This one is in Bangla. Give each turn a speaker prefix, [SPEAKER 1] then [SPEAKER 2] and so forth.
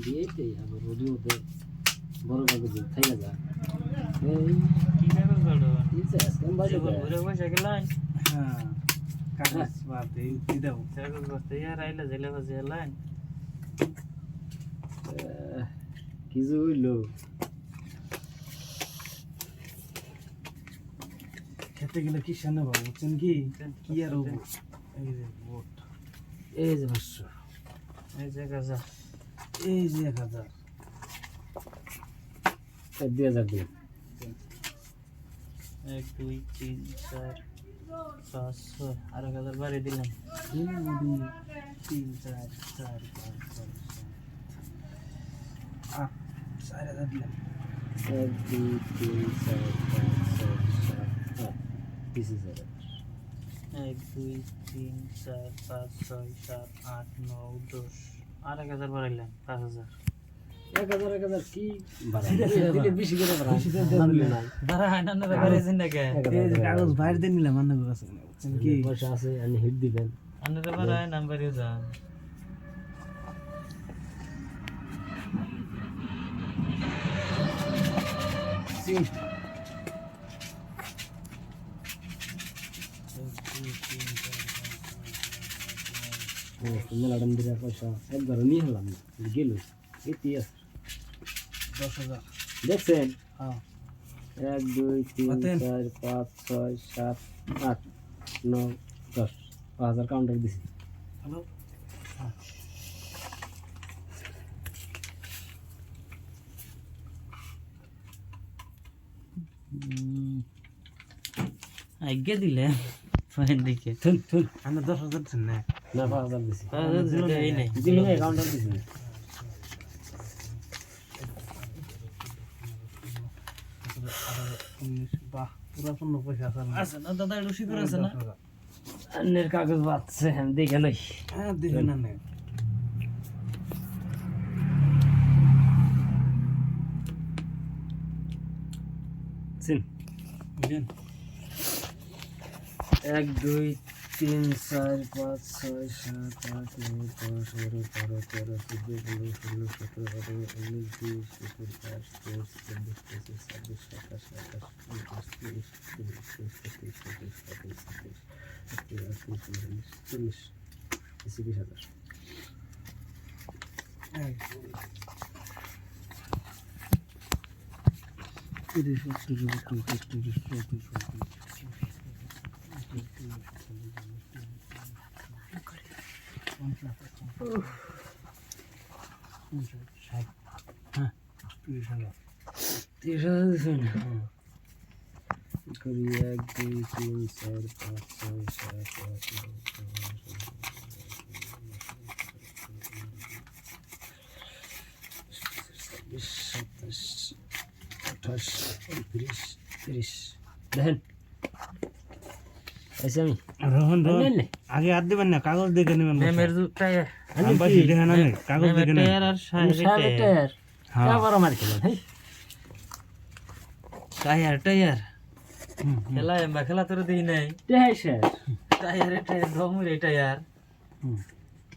[SPEAKER 1] দিয়েছে আবার রোদের মধ্যে বড় কাগজ থাইলা যা এই
[SPEAKER 2] কি কাগজ বড়
[SPEAKER 1] দিয়েছে স্ক্যাম বাজে
[SPEAKER 2] ঘুরে বসে গেলেন
[SPEAKER 3] হ্যাঁ কাগজ বাদে দি দাও
[SPEAKER 2] কাগজ বসতে আর আইলা জেলে বসে গেলেন
[SPEAKER 1] কিছু হইলো
[SPEAKER 3] খেতে গেলে কি শানে বাবু বুঝছেন কি কি আর হবো এই যে ভোট
[SPEAKER 1] এই যে বর্ষ
[SPEAKER 2] এই যে গাজা
[SPEAKER 3] এই যে 1000
[SPEAKER 1] 2000 দিন
[SPEAKER 2] 1 2 3 4 5 6 আর 1000 বাড়ি দিলাম
[SPEAKER 3] 2 3 4 4 5 6 4000 দিলাম
[SPEAKER 1] 1 2 3 4 5 6 7 8 This is it.
[SPEAKER 2] 1 2 3 4 5 6 7 8 9 10 আর 1000 বাড়াইলাম 5000
[SPEAKER 1] 1000 কি দিলে বেশি করে বাড়াই নাই
[SPEAKER 2] দাঁড়া না না বাড়াইছেন না কে
[SPEAKER 3] এই যে কাগজ বাইরে দিয়ে নিলাম আন্না কাছে বুঝছেন কি
[SPEAKER 1] পয়সা আছে আমি হিট দিবেন
[SPEAKER 2] আপনারা বাড়ায় নাম্বারে যান
[SPEAKER 3] সি
[SPEAKER 1] মেলাডাম দিলে পয়সা একবার নিয়ে হলাম না গেল এটি
[SPEAKER 3] 10000
[SPEAKER 1] দেখছেন
[SPEAKER 3] হ্যাঁ
[SPEAKER 1] 1 2 3
[SPEAKER 3] কতেন?
[SPEAKER 1] 4 5 6 7 8 9 10 5000 কাউন্টার দিছি
[SPEAKER 3] হ্যালো
[SPEAKER 2] আগে দিলে ফাইন দিকে
[SPEAKER 1] থুন থুন
[SPEAKER 3] আন্না 10000 দিন না
[SPEAKER 1] না 5000 দিছি
[SPEAKER 2] এই নাই
[SPEAKER 1] দিলি না কাউন্টার দিছি
[SPEAKER 3] বাহ পুরা পূর্ণ পয়সা আছে না
[SPEAKER 2] আছে না দাদা রসি করে আছে না
[SPEAKER 1] আন্নের কাগজ বাচ্চে আমি দেখে লই
[SPEAKER 3] হ্যাঁ দেখে না নে
[SPEAKER 1] সিন
[SPEAKER 3] বুঝলেন
[SPEAKER 1] 1 2 3 4 5 6 7 8 9 10 11 12 13 14 15 16 17 18 19
[SPEAKER 3] হ্যাঁ 30000
[SPEAKER 1] 3000 দিছেন করি 1 2 3 4 5 6 7 8 দেখেন আমি
[SPEAKER 3] রোহন রোহন আগে হাত দিবেন না কাগজ দেখে নেবেন
[SPEAKER 2] মেমের টায়ার
[SPEAKER 3] আমি বাসি দেখে না কাগজ দেখে নেবেন
[SPEAKER 2] টায়ার আর টায়ার
[SPEAKER 3] হ্যাঁ
[SPEAKER 1] আবার মার খেলেন ভাই
[SPEAKER 2] টায়ার টায়ার খেলা এমবা খেলা তোর দিই নাই
[SPEAKER 1] দেখাই স্যার
[SPEAKER 2] টায়ারে টায়ার ধমুরে টায়ার
[SPEAKER 3] হুম